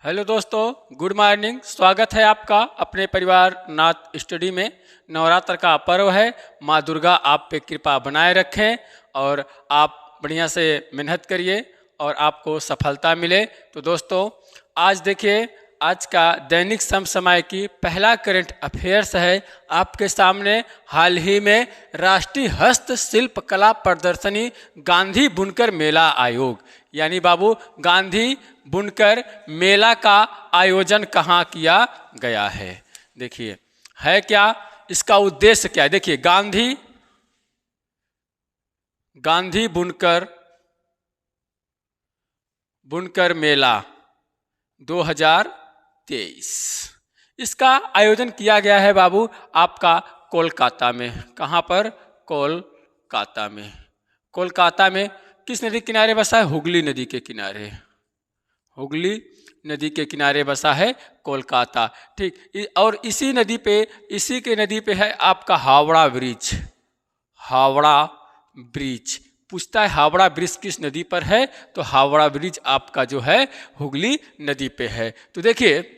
Hello दोस्तों, good morning. स्वागत है आपका अपने परिवार नाथ स्टडी में। नवरात्र का पर्व है। माँ दुर्गा आप पे कृपा बनाए रखें और आप बढ़िया से मेहनत करिए और आपको सफलता मिले। तो दोस्तों, आज देखिए, आज का दैनिक समसामयिक की पहला करंट अफेयर्स है आपके सामने। हाल ही में राष्ट्रीय हस्तशिल्प कला प्रदर्शनी गांधी बुनकर मेला आयोग, यानी बाबू गांधी बुनकर मेला का आयोजन कहाँ किया गया है। देखिए है क्या, इसका उद्देश्य क्या है। देखिए गांधी बुनकर मेला 2023, इसका आयोजन किया गया है बाबू आपका कोलकाता में। कहाँ पर? कोलकाता में किस नदी के किनारे बसा है? हुगली नदी के किनारे। हुगली नदी के किनारे बसा है कोलकाता। ठीक, और इसी के नदी पे है आपका हावड़ा ब्रिज। पूछता है हावड़ा ब्रिज किस नदी पर है, तो हावड़ा ब्रिज आपका जो है हुगली नदी पे है। तो देखिए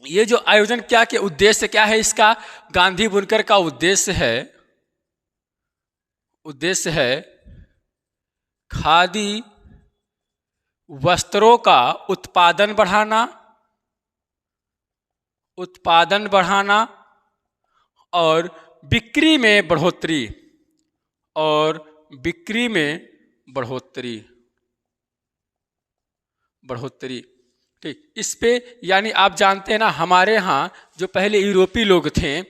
ये जो आयोजन के उद्देश्य क्या है इसका। गांधी बुनकर का उद्देश्य है खादी वस्त्रों का उत्पादन बढ़ाना और बिक्री में बढ़ोतरी। ठीक, इस पे यानी आप जानते हैं ना, हमारे यहाँ जो पहले यूरोपीय लोग थे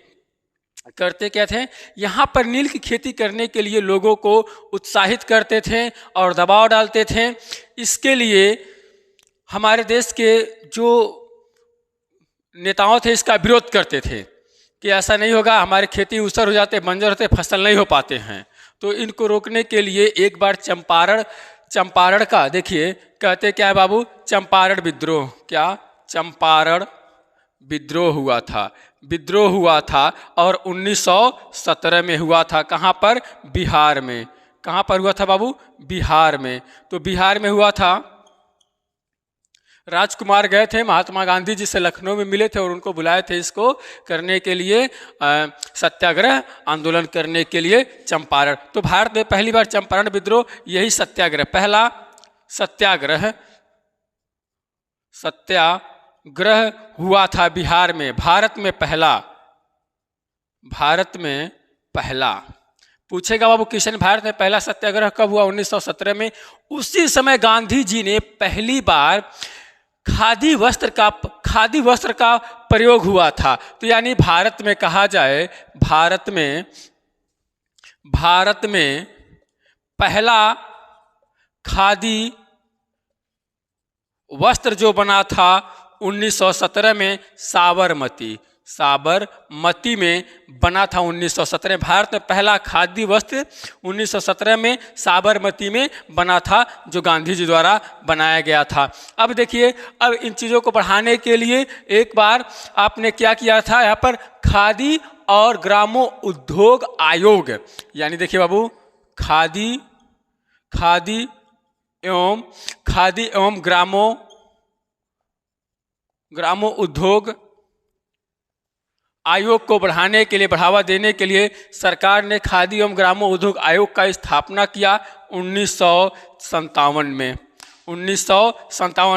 करते क्या थे, यहाँ पर नील की खेती करने के लिए लोगों को उत्साहित करते थे और दबाव डालते थे। इसके लिए हमारे देश के जो नेताओं थे इसका विरोध करते थे कि ऐसा नहीं होगा, हमारे खेती ऊसर हो जाते, बंजर होते, फसल नहीं हो पाते हैं। तो इनको रोकने के लिए एक बार चंपारण का देखिए कहते क्या है बाबू, चंपारण विद्रोह। क्या? चंपारण विद्रोह हुआ था और 1917 में हुआ था। कहाँ पर? बिहार में। कहाँ पर हुआ था बाबू? बिहार में। तो बिहार में हुआ था। राजकुमार गए थे महात्मा गांधी जी से, लखनऊ में मिले थे और उनको बुलाए थे इसको करने के लिए, सत्याग्रह आंदोलन करने के लिए चंपारण। तो भारत में पहली बार चंपारण विद्रोह, यही पहला सत्याग्रह हुआ था बिहार में। भारत में पहला पूछेगा बाबू क्वेश्चन, भारत में पहला सत्याग्रह कब हुआ? 1917 में। उसी समय गांधी जी ने पहली बार खादी वस्त्र का प्रयोग हुआ था। तो यानी भारत में कहा जाए, भारत में पहला खादी वस्त्र जो बना था 1917 में साबरमती में बना था। 1917 भारत में पहला खादी वस्त्र 1917 में साबरमती में बना था, जो गांधी जी द्वारा बनाया गया था। अब देखिए, अब इन चीज़ों को बढ़ाने के लिए एक बार आपने क्या किया था, यहाँ पर खादी और ग्रामोद्योग आयोग, यानी देखिए बाबू खादी एवं ग्रामोद्योग आयोग को बढ़ावा देने के लिए सरकार ने खादी एवं ग्रामोद्योग आयोग का स्थापना किया 1957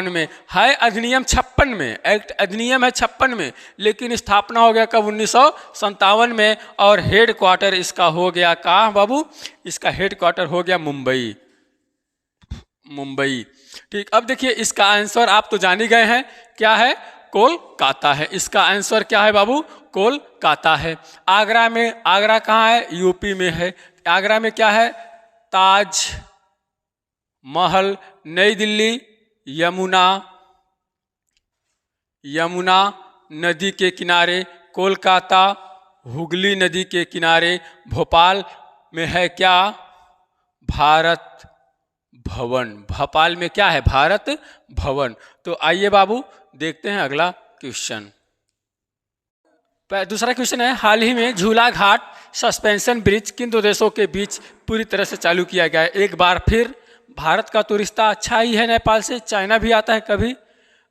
में। है अधिनियम 56 में, एक्ट अधिनियम है 56 में, लेकिन स्थापना हो गया कब? 1957 में। और हेड क्वार्टर इसका हो गया कहाँ बाबू? इसका हेड क्वार्टर हो गया मुंबई। ठीक, अब देखिए इसका आंसर आप तो जान ही गए हैं, क्या है? कोलकाता है। इसका आंसर क्या है बाबू? कोलकाता है। आगरा कहाँ है? यूपी में है। आगरा में क्या है? ताज महल। नई दिल्ली यमुना नदी के किनारे। कोलकाता हुगली नदी के किनारे। भोपाल में है क्या? भारत भवन। भोपाल में क्या है? भारत भवन। तो आइए बाबू देखते हैं अगला क्वेश्चन। दूसरा क्वेश्चन है, हाल ही में झूला घाट सस्पेंशन ब्रिज किन दो देशों के बीच पूरी तरह से चालू किया गया है? एक बार फिर भारत का तो रिश्ता अच्छा ही है नेपाल से, चाइना भी आता है कभी,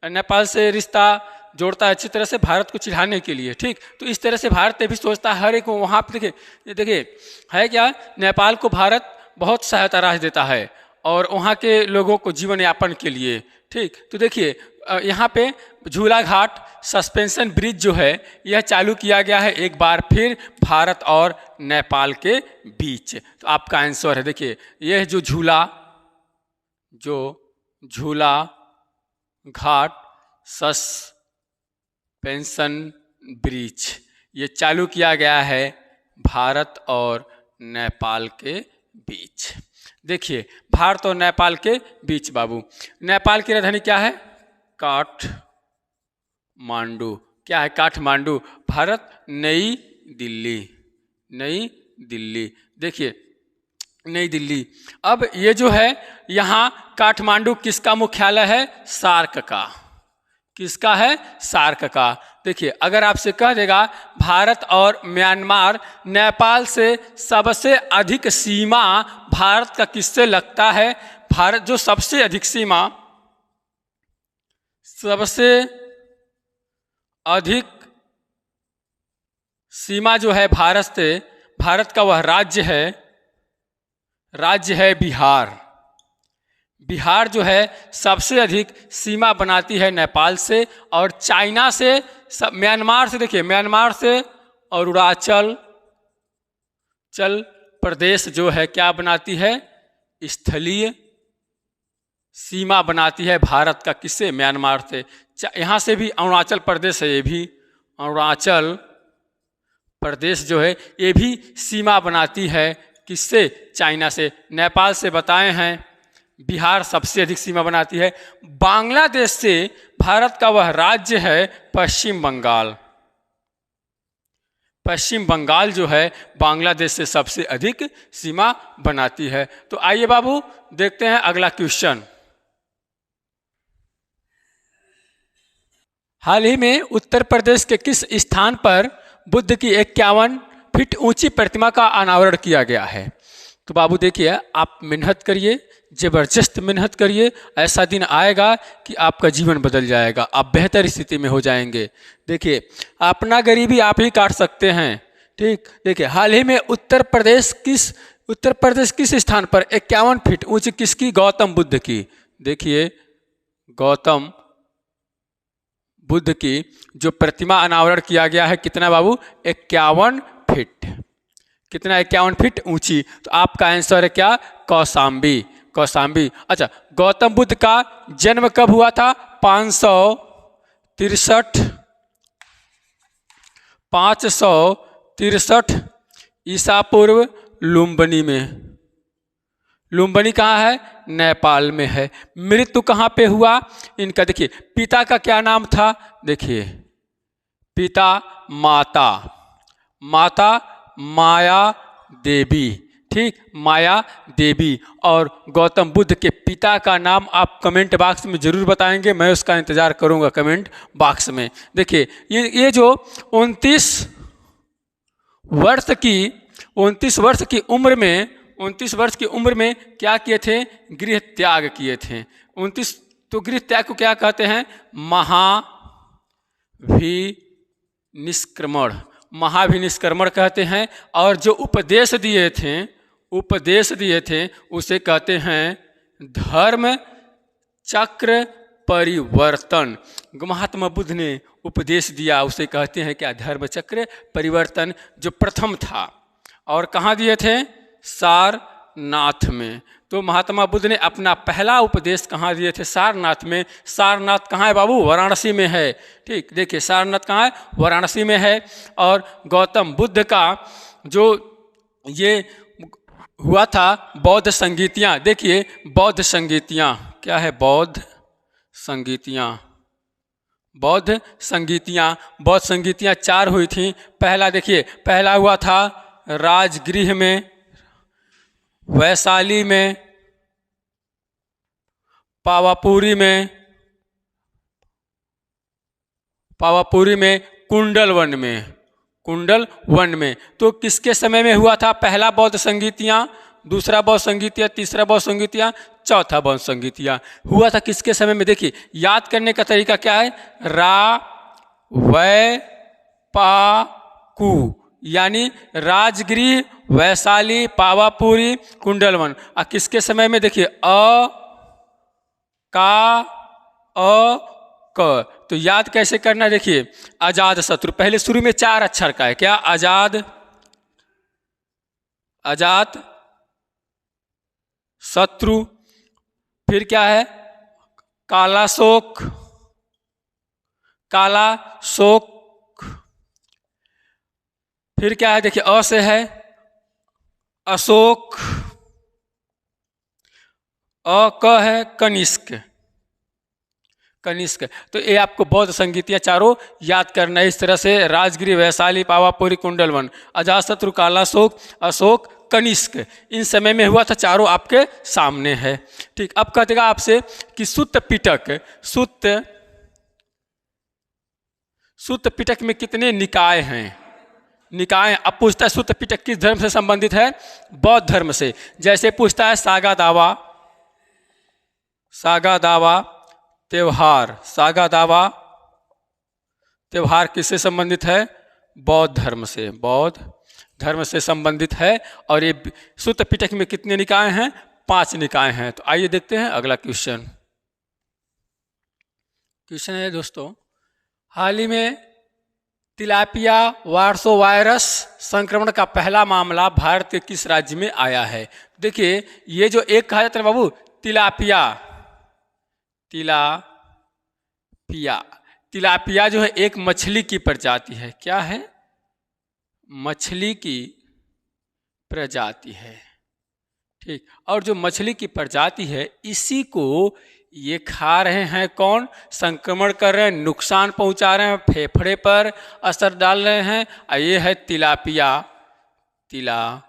नेपाल से रिश्ता जोड़ता है अच्छी तरह से भारत को चिढ़ाने के लिए, ठीक। तो इस तरह से भारत भी सोचता है हर एक वहाँ पे देखिए है क्या, नेपाल को भारत बहुत सहायता राशि देता है और वहाँ के लोगों को जीवन यापन के लिए, ठीक। तो देखिए यहाँ पे झूला घाट सस्पेंशन ब्रिज जो है यह चालू किया गया है एक बार फिर भारत और नेपाल के बीच। तो आपका आंसर है, देखिए यह जो झूला घाट सस्पेंशन ब्रिज ये चालू किया गया है भारत और नेपाल के बीच। देखिए भारत और नेपाल के बीच बाबू, नेपाल की राजधानी क्या है, काठमांडू। क्या है, काठमांडू। भारत नई दिल्ली। देखिए नई दिल्ली। अब ये जो है यहाँ काठमांडू किसका मुख्यालय है, सार्क का। किसका है, सार्क का। देखिए अगर आपसे कह देगा भारत और म्यांमार, नेपाल से सबसे अधिक सीमा भारत का किससे लगता है, भारत जो सबसे अधिक सीमा जो है भारत से, भारत का वह राज्य है बिहार। बिहार जो है सबसे अधिक सीमा बनाती है नेपाल से और चाइना से, म्यांमार से। देखिए म्यांमार से अरुणाचल प्रदेश जो है क्या बनाती है, स्थलीय सीमा बनाती है भारत का किससे, म्यांमार से। यहाँ से भी अरुणाचल प्रदेश है, ये भी अरुणाचल प्रदेश जो है ये भी सीमा बनाती है किससे, चाइना से। नेपाल से बताए हैं बिहार सबसे अधिक सीमा बनाती है। बांग्लादेश से भारत का वह राज्य है पश्चिम बंगाल। पश्चिम बंगाल जो है बांग्लादेश से सबसे अधिक सीमा बनाती है। तो आइए बाबू देखते हैं अगला क्वेश्चन। हाल ही में उत्तर प्रदेश के किस स्थान पर बुद्ध की 51 फीट ऊंची प्रतिमा का अनावरण किया गया है। तो बाबू देखिए आप मेहनत करिए, जबरदस्त मेहनत करिए, ऐसा दिन आएगा कि आपका जीवन बदल जाएगा, आप बेहतर स्थिति में हो जाएंगे। देखिए अपना गरीबी आप ही काट सकते हैं, ठीक। देखिए हाल ही में उत्तर प्रदेश किस स्थान पर 51 फीट ऊंची किसकी, गौतम बुद्ध की। देखिए गौतम बुद्ध की जो प्रतिमा अनावरण किया गया है कितना बाबू, 51 फीट। कितना, 51 फीट ऊंची। तो आपका आंसर है क्या, कौशाम्बी। अच्छा गौतम बुद्ध का जन्म कब हुआ था, 563 ईसा पूर्व लुम्बिनी में। लुम्बिनी कहाँ है, नेपाल में है। मृत्यु कहाँ पे हुआ इनका, देखिए पिता का क्या नाम था, देखिए पिता माता माया देवी, ठीक, माया देवी। और गौतम बुद्ध के पिता का नाम आप कमेंट बॉक्स में जरूर बताएंगे, मैं उसका इंतजार करूंगा कमेंट बॉक्स में। देखिए ये जो 29 वर्ष की उम्र में क्या किए थे, गृह त्याग किए थे। 29, तो गृह त्याग को क्या कहते हैं, महाभिनिष्क्रमण कहते हैं। और जो उपदेश दिए थे उसे कहते हैं धर्म चक्र परिवर्तन। महात्मा बुद्ध ने उपदेश दिया उसे कहते हैं क्या, धर्म चक्र परिवर्तन, जो प्रथम था। और कहाँ दिए थे, सारनाथ में। तो महात्मा बुद्ध ने अपना पहला उपदेश कहाँ दिए थे, सारनाथ में। सारनाथ कहाँ है बाबू, वाराणसी में है, ठीक। देखिए सारनाथ कहाँ है, वाराणसी में है। और गौतम बुद्ध का जो ये हुआ था बौद्ध संगीतियाँ, देखिए बौद्ध संगीतियाँ क्या है, बौद्ध संगीतियाँ 4 हुई थी। पहला हुआ था राजगृह में, वैशाली में, पावापुरी में, कुंडल वन में। तो किसके समय में हुआ था पहला बौद्ध संगीतियाँ, दूसरा बौद्ध संगीतिया, तीसरा बौद्ध संगीतिया, चौथा बौद्ध संगीतिया। हुआ था किसके समय में? देखिए याद करने का तरीका क्या है, रा वै पा कु, यानी राजगृह, वैशाली, पावापुरी, कुंडलवन। और किसके समय में? देखिए अ का अ क। तो याद कैसे करना, देखिए आजाद शत्रु, पहले शुरू में 4 अक्षर का है, क्या? आजाद, अजात शत्रु, फिर क्या है? काला शोक, काला शोक, फिर क्या है? देखिए अ से है अशोक, अ क है कनिष्क, कनिष्क। तो ये आपको बौद्ध संगीतियाँ चारों याद करना है इस तरह से, राजगृह, वैशाली, पावापुरी, कुंडलवन, अजातशत्रु, कालाशोक, अशोक, कनिष्क, इन समय में हुआ था, चारों आपके सामने है। ठीक, अब कहतेगा आपसे कि सुत्त पिटक, सुत्त पिटक में कितने निकाय हैं? निकाय। अब पूछता है सुत्त पिटक किस धर्म से संबंधित है? बौद्ध धर्म से। जैसे पूछता है सागा दावा, सागा दावा त्योहार, सागा दावा त्योहार किससे संबंधित है? बौद्ध धर्म से, बौद्ध धर्म से संबंधित है। और ये सुत्त पिटक में कितने निकाय हैं? 5 निकाय हैं। तो आइए देखते हैं अगला क्वेश्चन। क्वेश्चन है दोस्तों, हाल ही में तिलापिया वार्सो वायरस संक्रमण का पहला मामला भारत के किस राज्य में आया है? देखिए ये जो एक कहा जाता है बाबू तिलापिया, तिलापिया, तिलापिया जो है एक मछली की प्रजाति है। क्या है? मछली की प्रजाति है। ठीक, और जो मछली की प्रजाति है इसी को ये खा रहे हैं कौन? संक्रमण कर रहे हैं, नुकसान पहुंचा रहे हैं, फेफड़े पर असर डाल रहे हैं। और ये है tilapia, tilapia,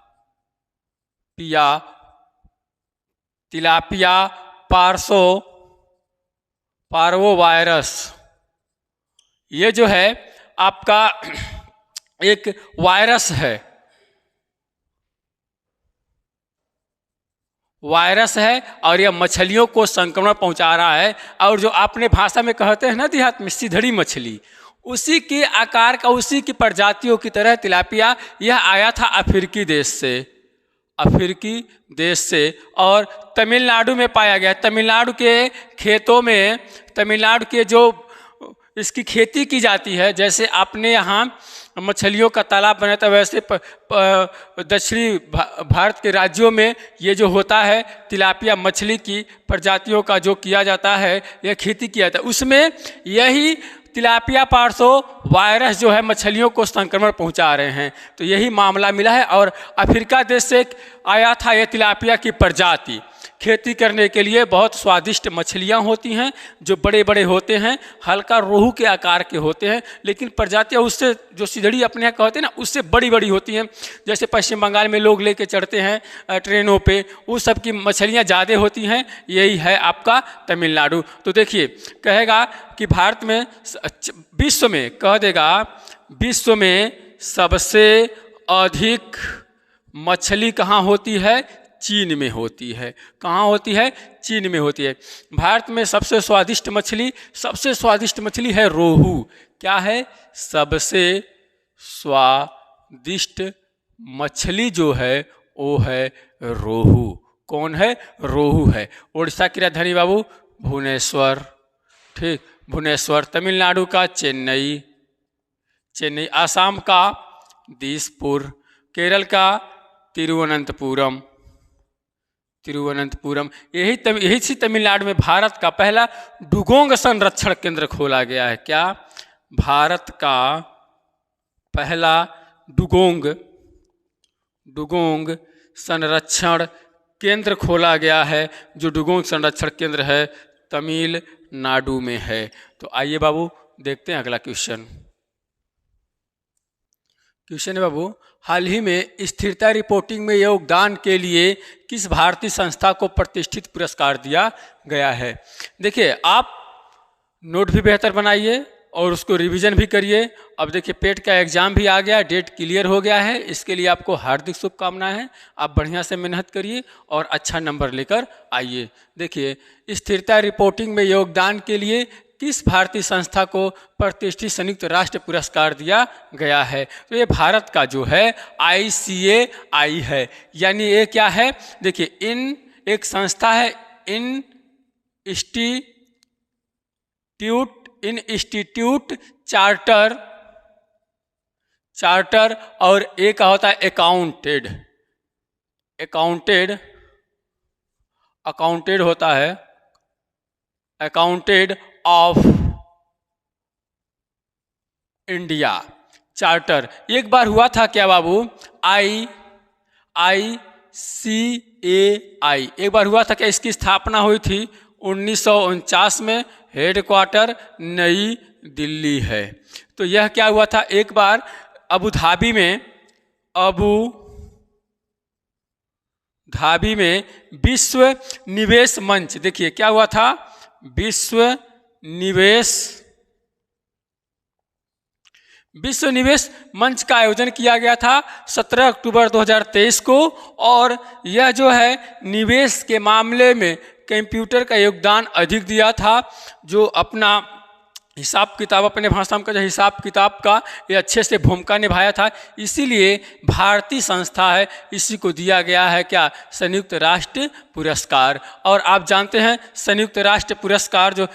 tilapia parvo virus. ये जो है आपका एक वायरस है, वायरस है और यह मछलियों को संक्रमण पहुंचा रहा है। और जो आपने भाषा में कहते हैं ना देहात में सिधड़ी मछली, उसी के आकार का, उसी की प्रजातियों की तरह तिलापिया यह आया था अफ्रीकी देश से, अफ्रीकी देश से, और तमिलनाडु में पाया गया। तमिलनाडु के खेतों में, तमिलनाडु के जो इसकी खेती की जाती है, जैसे आपने यहाँ मछलियों का तालाब बना था, वैसे दक्षिणी भारत के राज्यों में ये जो होता है तिलापिया मछली की प्रजातियों का जो किया जाता है, यह खेती किया जाता है, उसमें यही तिलापिया पार्सो वायरस जो है मछलियों को संक्रमण पहुंचा रहे हैं। तो यही मामला मिला है और अफ्रीका देश से आया था यह तिलापिया की प्रजाति। खेती करने के लिए बहुत स्वादिष्ट मछलियां होती हैं जो बड़े बड़े होते हैं, हल्का रोहू के आकार के होते हैं, लेकिन प्रजातियां उससे जो सिधड़ी अपने यहाँ कहते हैं ना, उससे बड़ी बड़ी होती हैं। जैसे पश्चिम बंगाल में लोग लेके चढ़ते हैं ट्रेनों पे, उस सब की मछलियां ज़्यादा होती हैं। यही है आपका तमिलनाडु। तो देखिए कहेगा कि भारत में, विश्व में, कह देगा विश्व में सबसे अधिक मछली कहाँ होती है? चीन में होती है। कहाँ होती है? चीन में होती है। भारत में सबसे स्वादिष्ट मछली, सबसे स्वादिष्ट मछली है रोहू। क्या है? सबसे स्वादिष्ट मछली जो है वो है रोहू। कौन है? रोहू है। उड़ीसा की राजधानी बाबू भुवनेश्वर। ठीक, भुवनेश्वर। तमिलनाडु का चेन्नई, चेन्नई। आसाम का दिसपुर। केरल का तिरुवनंतपुरम, तिरुवनंतपुरम। यही सी तमिलनाडु में भारत का पहला डुगोंग संरक्षण केंद्र खोला गया है। क्या? भारत का पहला डुगोंग संरक्षण केंद्र खोला गया है। जो डुगोंग संरक्षण केंद्र है तमिलनाडु में है। तो आइए बाबू देखते हैं अगला क्वेश्चन। क्वेश्चन है बाबू, हाल ही में स्थिरता रिपोर्टिंग में योगदान के लिए किस भारतीय संस्था को प्रतिष्ठित पुरस्कार दिया गया है? देखिए आप नोट भी बेहतर बनाइए और उसको रिवीजन भी करिए। अब देखिए पेट का एग्ज़ाम भी आ गया, डेट क्लियर हो गया है, इसके लिए आपको हार्दिक शुभकामनाएं हैं। आप बढ़िया से मेहनत करिए और अच्छा नंबर लेकर आइए। देखिए स्थिरता रिपोर्टिंग में योगदान के लिए किस भारतीय संस्था को प्रतिष्ठित संयुक्त राष्ट्र पुरस्कार दिया गया है? तो ये भारत का जो है ICAI है। यानी ये क्या है? देखिए एक संस्था है इंस्टीट्यूट चार्टर और एक होता है अकाउंटेड होता है अकाउंटेड ऑफ इंडिया चार्टर। एक बार हुआ था क्या बाबू? ICAI एक बार हुआ था क्या? इसकी स्थापना हुई थी 1949 में। हेडक्वार्टर नई दिल्ली है। तो यह क्या हुआ था? एक बार अबू धाबी में विश्व निवेश मंच, देखिए क्या हुआ था? विश्व निवेश मंच का आयोजन किया गया था 17 अक्टूबर 2023 को। और यह जो है निवेश के मामले में कंप्यूटर का योगदान अधिक दिया था, जो अपना हिसाब किताब अपने भाषा में का हिसाब किताब का ये अच्छे से भूमिका निभाया था। इसीलिए भारतीय संस्था है, इसी को दिया गया है क्या? संयुक्त राष्ट्र पुरस्कार। और आप जानते हैं संयुक्त राष्ट्र पुरस्कार जो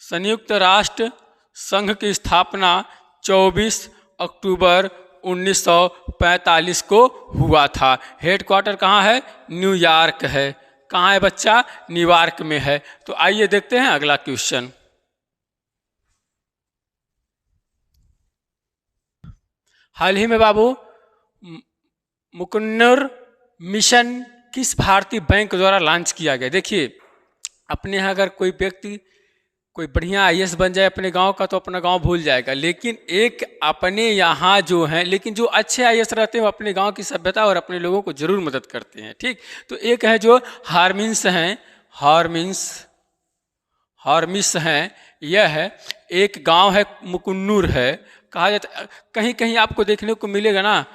संयुक्त राष्ट्र संघ की स्थापना 24 अक्टूबर 1945 को हुआ था। हेडक्वार्टर कहाँ है? न्यूयॉर्क है। कहाँ है बच्चा? न्यूयॉर्क में है। तो आइए देखते हैं अगला क्वेश्चन। हाल ही में बाबू मुकन्नूर मिशन किस भारतीय बैंक द्वारा लॉन्च किया गया? देखिए अपने यहाँ अगर कोई व्यक्ति कोई बढ़िया IAS बन जाए अपने गांव का तो अपना गांव भूल जाएगा, लेकिन एक अपने यहाँ जो हैं, लेकिन जो अच्छे IAS रहते हैं वो अपने गांव की सभ्यता और अपने लोगों को जरूर मदद करते हैं। ठीक, तो एक है जो हार्मिस हैं, यह है एक गांव है, मुकन्नूर है कहा जाता है। कहीं कहीं आपको देखने को मिलेगा ना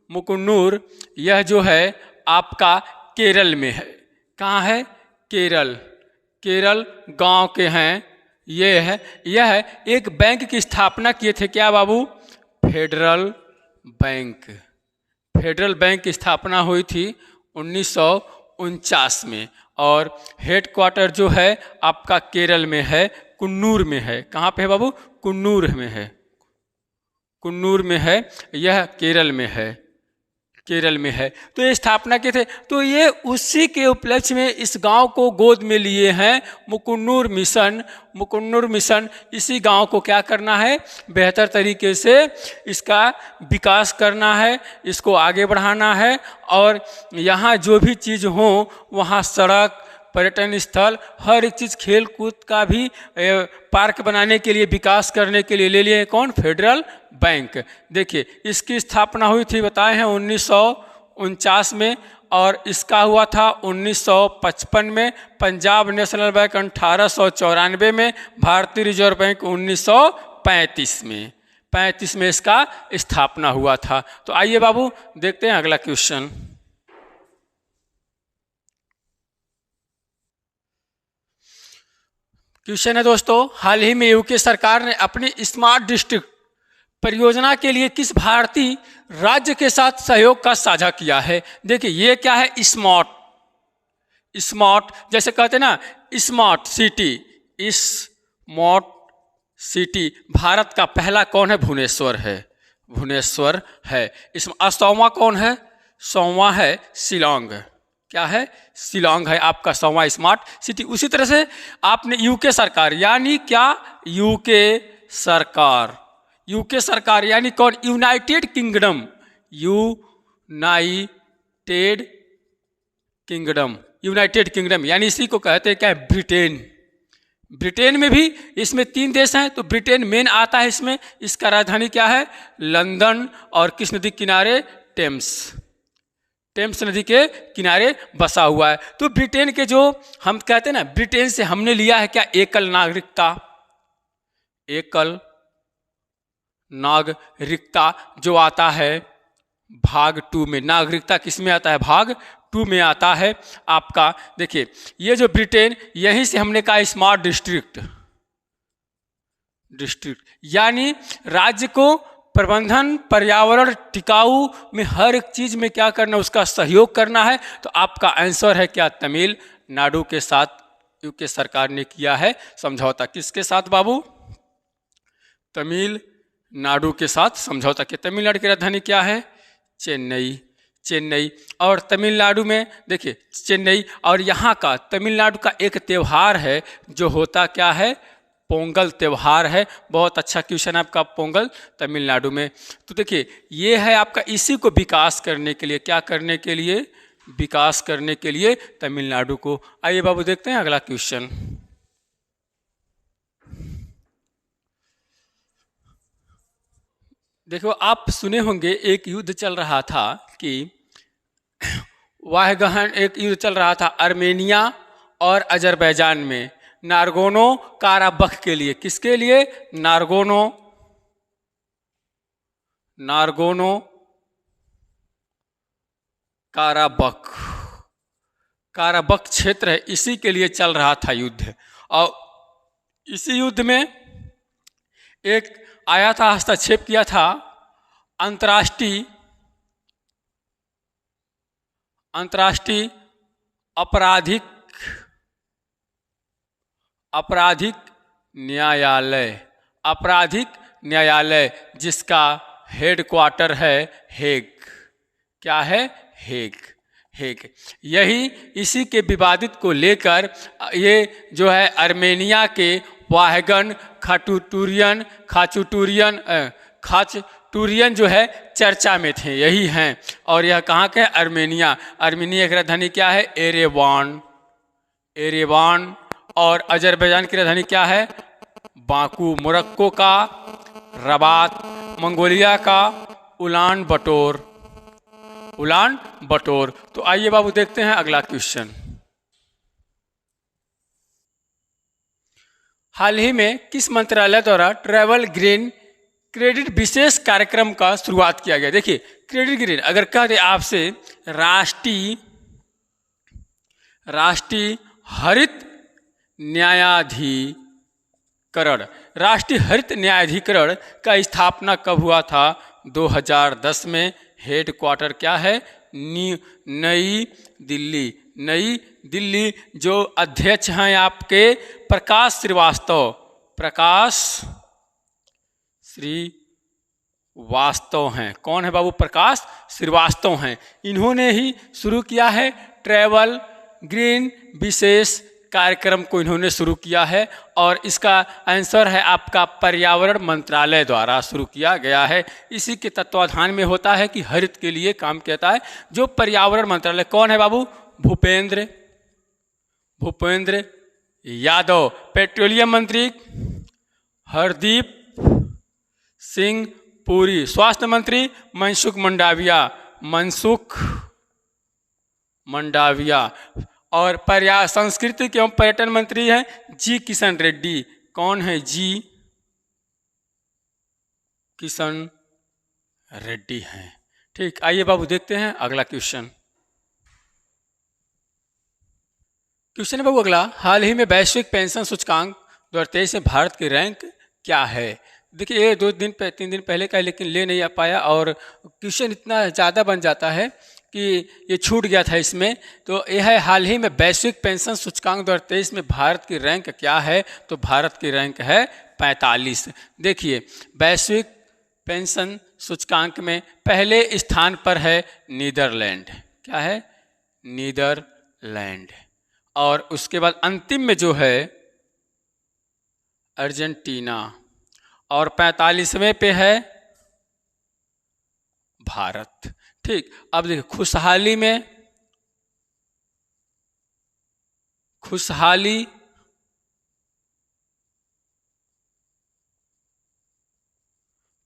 मुकन्नूर, यह जो है आपका केरल में है। कहाँ है? केरल गांव के हैं। यह एक बैंक की स्थापना किए थे क्या बाबू? फेडरल बैंक की स्थापना हुई थी 1949 में। और हेडक्वार्टर जो है आपका केरल में है, कुन्नूर में है। कहाँ पे है बाबू? कुन्नूर में है। यह केरल में है। तो ये स्थापना के थे, तो ये उसी के उपलक्ष्य में इस गांव को गोद में लिए हैं। मुकन्नूर मिशन इसी गांव को क्या करना है? बेहतर तरीके से इसका विकास करना है, इसको आगे बढ़ाना है। और यहाँ जो भी चीज़ हो वहाँ सड़क, पर्यटन स्थल, हर एक चीज़, खेल कूद का भी पार्क बनाने के लिए, विकास करने के लिए ले लिए कौन? Federal bank. देखिए इसकी स्थापना हुई थी बताए हैं 1949 में, और इसका हुआ था 1955 में। पंजाब नेशनल बैंक 1894 में, भारतीय रिजर्व बैंक 1935 में इसका स्थापना हुआ था। तो आइए बाबू देखते हैं अगला क्वेश्चन। क्वेश्चन है दोस्तों, हाल ही में यूके सरकार ने अपनी स्मार्ट डिस्ट्रिक्ट परियोजना के लिए किस भारतीय राज्य के साथ सहयोग का साझा किया है? देखिए ये क्या है? स्मार्ट जैसे कहते हैं ना स्मार्ट सिटी। भारत का पहला कौन है? भुवनेश्वर है। इसमें 100वां कौन है? 100वां है शिलांग। क्या है? शिलांग है आपका 100वां स्मार्ट सिटी। उसी तरह से आपने यूके सरकार, यानी क्या? यूके सरकार यानी कौन? यूनाइटेड किंगडम यानी इसी को कहते हैं क्या? ब्रिटेन में भी इसमें 3 देश हैं, तो ब्रिटेन मेन आता है इसमें। इसका राजधानी क्या है? लंदन। और किस नदी किनारे? टेम्स नदी के किनारे बसा हुआ है। तो ब्रिटेन के जो हम कहते हैं ना, ब्रिटेन से हमने लिया है क्या, एकल नागरिकता। एकल नागरिकता जो आता है भाग 2 में, नागरिकता किस में आता है, भाग 2 में आता है आपका। देखिए ये जो ब्रिटेन, यहीं से हमने कहा स्मार्ट डिस्ट्रिक्ट, यानी राज्य को प्रबंधन, पर्यावरण, टिकाऊ में हर एक चीज में क्या करना, उसका सहयोग करना है। तो आपका आंसर है क्या, तमिलनाडु के साथ यूके सरकार ने किया है समझौता। किसके साथ बाबू, तमिलनाडु के साथ समझौता किया। तमिलनाडु की राजधानी क्या है, चेन्नई। चेन्नई और तमिलनाडु में देखिए चेन्नई, और यहाँ का तमिलनाडु का एक त्यौहार है जो होता क्या है, पोंगल त्यौहार है। बहुत अच्छा क्वेश्चन है आपका, पोंगल तमिलनाडु में। तो देखिए ये है आपका, इसी को विकास करने के लिए, क्या करने के लिए, विकास करने के लिए तमिलनाडु को। आइए बाबू देखते हैं अगला क्वेश्चन। देखो आप सुने होंगे एक युद्ध चल रहा था कि वाह गहन, एक युद्ध चल रहा था आर्मेनिया और अजरबैजान में, नारगोनो काराबख के लिए। किसके लिए, नारगोनो, नारगोनो काराबख, काराबख क्षेत्र है, इसी के लिए चल रहा था युद्ध। और इसी युद्ध में एक आया था, हस्तक्षेप किया था अंतर्राष्ट्रीय आपराधिक न्यायालय, आपराधिक न्यायालय जिसका हेडक्वार्टर है हेग। क्या है, हेग। हेग यही, इसी के विवादित को लेकर ये जो है आर्मेनिया के वाहगन खाचुटूरियन जो है चर्चा में थे, यही हैं। और यह कहाँ के, आर्मेनिया। आर्मेनिया की राजधानी क्या है, एरेवान, एरेवान। और अजरबैजान की राजधानी क्या है, बाकू। मोरक्को का रबात, मंगोलिया का उलान बटोर। तो आइए बाबू देखते हैं अगला क्वेश्चन। हाल ही में किस मंत्रालय द्वारा ट्रैवल ग्रीन क्रेडिट विशेष कार्यक्रम का शुरुआत किया गया। देखिए क्रेडिट ग्रीन अगर कह दे आपसे, राष्ट्रीय हरित न्यायाधिकरण, राष्ट्रीय हरित न्यायाधिकरण का स्थापना कब हुआ था, 2010 में। हेडक्वार्टर क्या है, नई दिल्ली। नई दिल्ली। जो अध्यक्ष हैं आपके प्रकाश श्रीवास्तव हैं। कौन है बाबू, प्रकाश श्रीवास्तव हैं। इन्होंने ही शुरू किया है ट्रैवल ग्रीन विशेष कार्यक्रम को, इन्होंने शुरू किया है। और इसका आंसर है आपका पर्यावरण मंत्रालय द्वारा शुरू किया गया है। इसी के तत्वाधान में होता है कि हरित के लिए काम किया है जो पर्यावरण मंत्रालय। कौन है बाबू, भूपेंद्र यादव। पेट्रोलियम मंत्री हरदीप सिंह पुरी। स्वास्थ्य मंत्री मनसुख मंडाविया। और संस्कृति एवं पर्यटन मंत्री हैं जी किशन रेड्डी। कौन है, जी किशन रेड्डी हैं। ठीक, आइए बाबू देखते हैं अगला क्वेश्चन। क्वेश्चन है बाबू अगला, हाल ही में वैश्विक पेंशन सूचकांक 2023 में भारत की रैंक क्या है। देखिए ये 3 दिन पहले का है, लेकिन ले नहीं आ पाया और क्वेश्चन इतना ज़्यादा बन जाता है कि ये छूट गया था इसमें। तो यह है हाल ही में वैश्विक पेंशन सूचकांक 2023 में भारत की रैंक क्या है। तो भारत की रैंक है 45। देखिए वैश्विक पेंशन सूचकांक में पहले स्थान पर है नीदरलैंड। क्या है, नीदरलैंड। और उसके बाद अंतिम में जो है अर्जेंटीना। और 45वें पे है भारत। ठीक, अब देखिए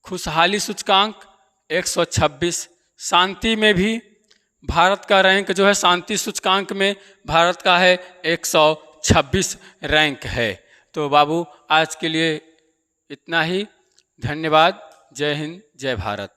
खुशहाली सूचकांक 126, शांति में भी भारत का रैंक जो है शांति सूचकांक में भारत का है 126 रैंक है। तो बाबू आज के लिए इतना ही। धन्यवाद। जय हिंद, जय भारत।